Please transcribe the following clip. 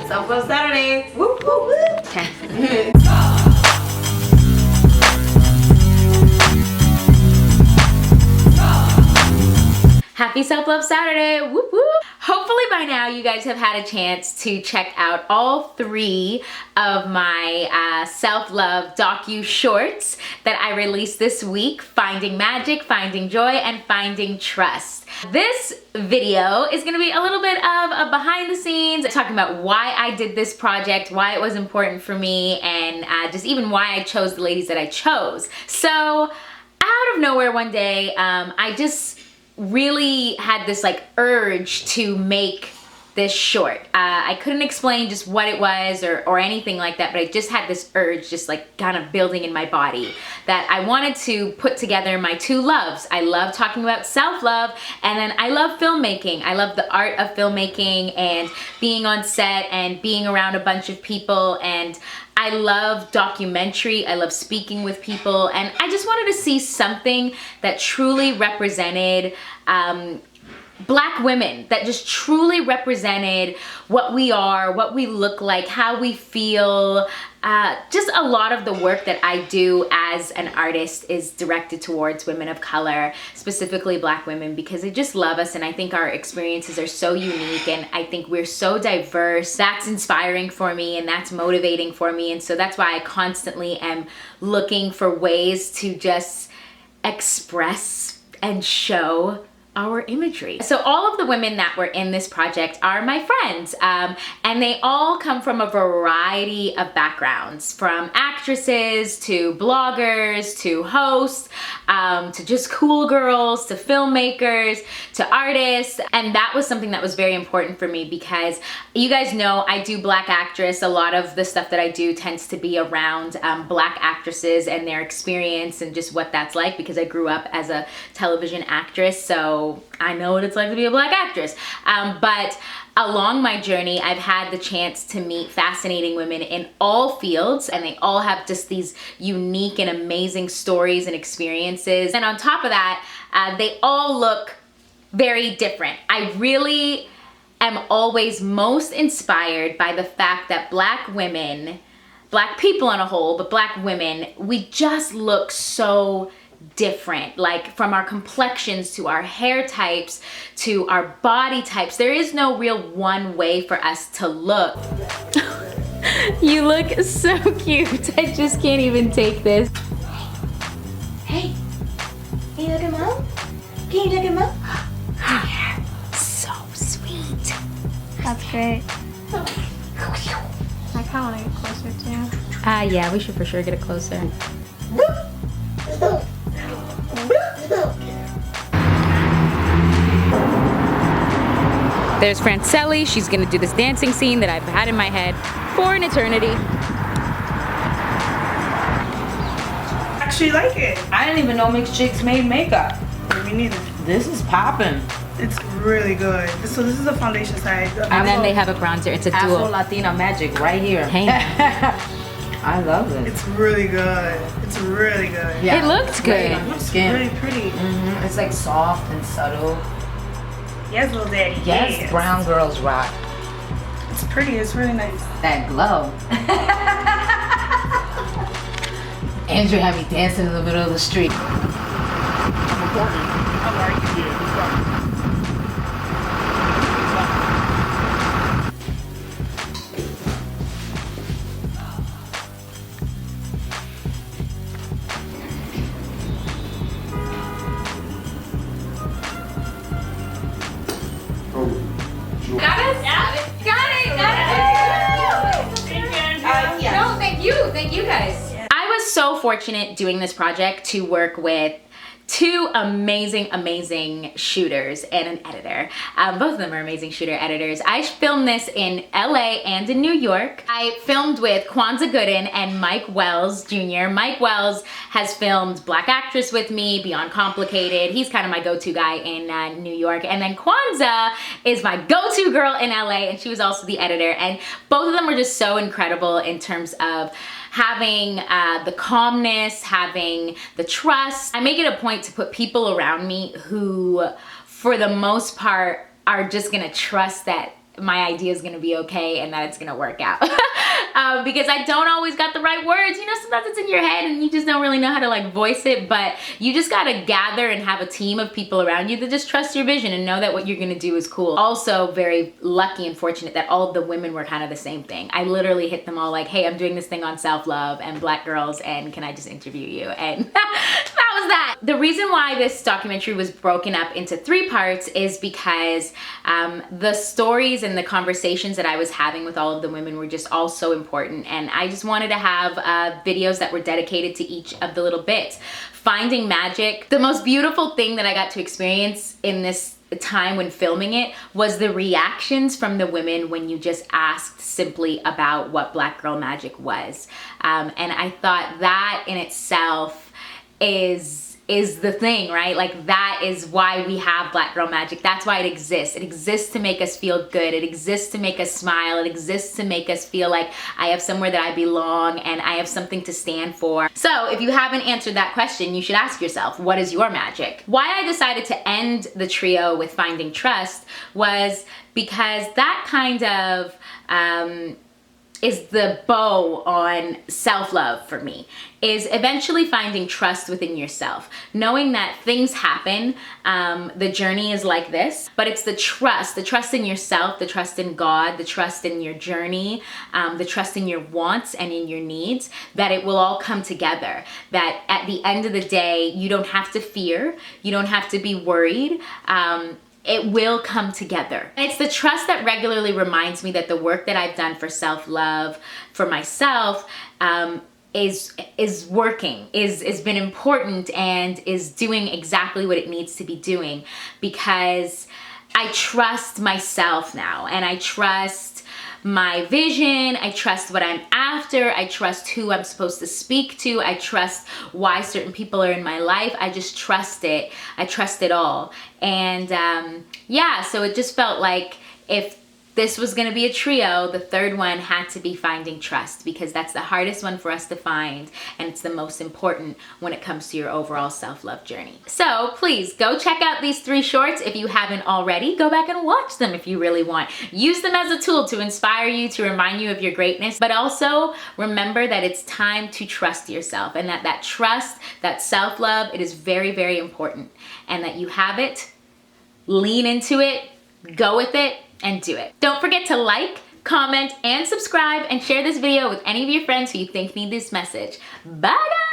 Self Love Saturday. Whoop, whoop, whoop. Okay. Happy Self-Love Saturday, whoop whoop. Hopefully by now you guys have had a chance to check out all 3 of my self-love docu-shorts that I released this week: Finding Magic, Finding Joy, and Finding Trust. This video is gonna be a little bit of a behind the scenes, talking about why I did this project, why it was important for me, and just even why I chose the ladies that I chose. So out of nowhere one day, I just really had this like urge to make this short. I couldn't explain just what it was or anything like that, but I just had this urge just like kind of building in my body that I wanted to put together my 2 loves. I love talking about self-love, and then I love filmmaking. I love the art of filmmaking and being on set and being around a bunch of people, and I love documentary, I love speaking with people, and I just wanted to see something that truly represented Black women, that just truly represented what we are, what we look like, how we feel. Just a lot of the work that I do as an artist is directed towards women of color, specifically Black women, because I just love us, and I think our experiences are so unique, and I think we're so diverse. That's inspiring for me, and that's motivating for me, and so that's why I constantly am looking for ways to just express and show our imagery. So all of the women that were in this project are my friends, and they all come from a variety of backgrounds, from actresses to bloggers to hosts, to just cool girls, to filmmakers, to artists. And that was something that was very important for me, because you guys know I do Black actress. A lot of the stuff that I do tends to be around Black actresses and their experience and just what that's like, because I grew up as a television actress, so I know what it's like to be a Black actress. But along my journey, I've had the chance to meet fascinating women in all fields, and they all have just these unique and amazing stories and experiences. And on top of that, they all look very different. I really am always most inspired by the fact that Black women, Black people on a whole, but Black women, we just look so different, like from our complexions to our hair types to our body types. There is no real one way for us to look. You look so cute. I just can't even take this. Hey, can you look at Mom? Can you look at Mom? So sweet. That's great. I kind of want to get closer too. Yeah, we should for sure get it closer. There's Francelli. She's gonna do this dancing scene that I've had in my head for an eternity. Actually like it. I didn't even know mixed chicks made makeup. Me neither. This is popping. It's really good. So this is the foundation side. And then they have a bronzer. It's a duo. Afro Latina magic right here. Hey. I love it. It's really good. It's really good. Yeah. It looked good. On your It's skin. really pretty. It's like soft and subtle. Yes, little daddy. Yes, brown girls rock. It's pretty. It's really nice. That glow. Andrea had me dancing in the middle of the street. Thank you guys. I was so fortunate doing this project to work with 2 amazing shooters and an editor. Both of them are amazing shooter editors. I filmed this in LA and in New York. I filmed with Kwanzaa Gooden and Mike Wells Jr. Mike Wells has filmed Black Actress with me, Beyond Complicated. He's kind of my go-to guy in New York. And then Kwanzaa is my go-to girl in LA, and she was also the editor. And both of them were just so incredible in terms of having the calmness, having the trust. I make it a point to put people around me who, for the most part, are just gonna trust that my idea is gonna be okay and that it's gonna work out. Because I don't always got the right words. You know, sometimes it's in your head and you just don't really know how to like voice it, but you just gotta gather and have a team of people around you that just trust your vision and know that what you're gonna do is cool. Also very lucky and fortunate that all of the women were kind of the same thing. I literally hit them all like, hey, I'm doing this thing on self-love and Black girls, and can I just interview you? And that was that. The reason why this documentary was broken up into 3 parts is because the stories and the conversations that I was having with all of the women were just all so important, and I just wanted to have videos that were dedicated to each of the little bits. Finding magic, the most beautiful thing that I got to experience in this time when filming it was the reactions from the women when you just asked simply about what Black girl magic was. And I thought that in itself is the thing, right? Like that is why we have Black girl magic. That's why it exists. It exists to make us feel good. It exists to make us smile. It exists to make us feel like I have somewhere that I belong and I have something to stand for. So if you haven't answered that question, you should ask yourself, what is your magic? Why I decided to end the trio with Finding Trust was because that kind of is the bow on self-love for me, is eventually finding trust within yourself. Knowing that things happen, the journey is like this, but it's the trust in yourself, the trust in God, the trust in your journey, the trust in your wants and in your needs, that it will all come together. That at the end of the day, you don't have to fear, you don't have to be worried, it will come together. And it's the trust that regularly reminds me that the work that I've done for self-love, for myself, is working, is been important, and is doing exactly what it needs to be doing, because I trust myself now, and I trust my vision, I trust what I'm after, I trust who I'm supposed to speak to, I trust why certain people are in my life. I just trust it. I trust it all. And yeah, so it just felt like if this was gonna be a trio, the third one had to be Finding Trust, because that's the hardest one for us to find, and it's the most important when it comes to your overall self-love journey. So please go check out these 3 shorts if you haven't already. Go back and watch them if you really want. Use them as a tool to inspire you, to remind you of your greatness, but also remember that it's time to trust yourself, and that trust, that self-love, it is very, very important, and that you have it, lean into it, go with it, and do it. Don't forget to like, comment, and subscribe, and share this video with any of your friends who you think need this message. Bye guys!